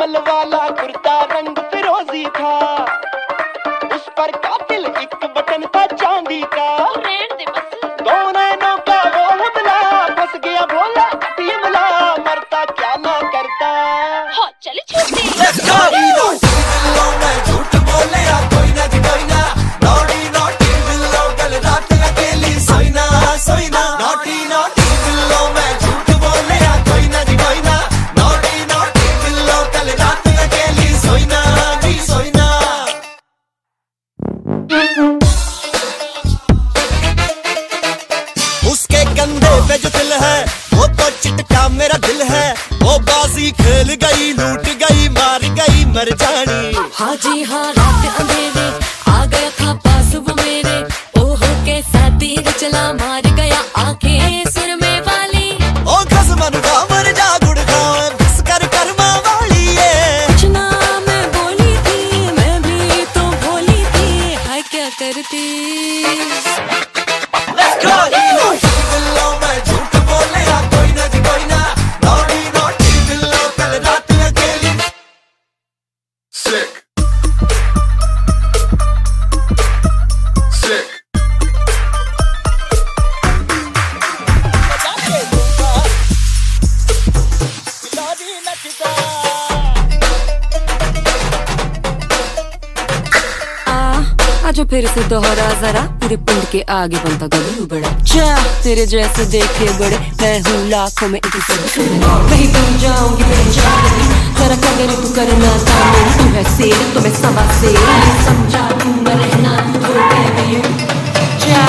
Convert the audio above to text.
मलमल वाला कुर्ता रंग फिरोजी था, उस पर कातिल एक बटन था चांदी का। दो नैनों का वो हमला, फंस गया भोला शिमला, मरता क्या ना करता। हाँ चले छोटे झूठ बोले या कोई ना कोई ना, नॉटी नॉटी बिल्लो कल रात अकेली सोईना सोईना, नॉटी नॉटी बिल्लो मैं झूठ बोले या कोई ना कोई ना, नॉटी नॉटी बिल्लो कल रात अकेली सोईना जी सोईना। उसके कंधे पे जो दिल है वो तो चिटका मेरा दिल है, वो बाजी खेल गई लूट गई मार गई मर जानी। हाँ जी हाँ रात अंधेरे आ गया था पास वो मेरे, ओहो कैसा तीर चला मार गया आंखें सुरमे वाली। ओ खसमन का मर जा गुड़ खाओ बस कर कर्मा वाली है। कुछ ना मैं बोली थी, मैं भी तो भोली थी, हाय क्या करती। Let's go! बिल्लो मैं झूठ बोले या कोई ना कोई ना, नॉटी नॉटी बिल्लो कल रात अकेली। Sick. Sick. आजो फिर से दोहरा जरा, पूरे पिंड के आगे बनता गबरू बड़ा। जा तेरे जैसे देखे बड़े, मैं हूँ लाखों में एक से कहीं तुम जाऊंगी मैं जाऊंगी, जरा कर तू करना था, तू है शेर तो मैं सवा शेर, समझा दूंगा रहना तो जा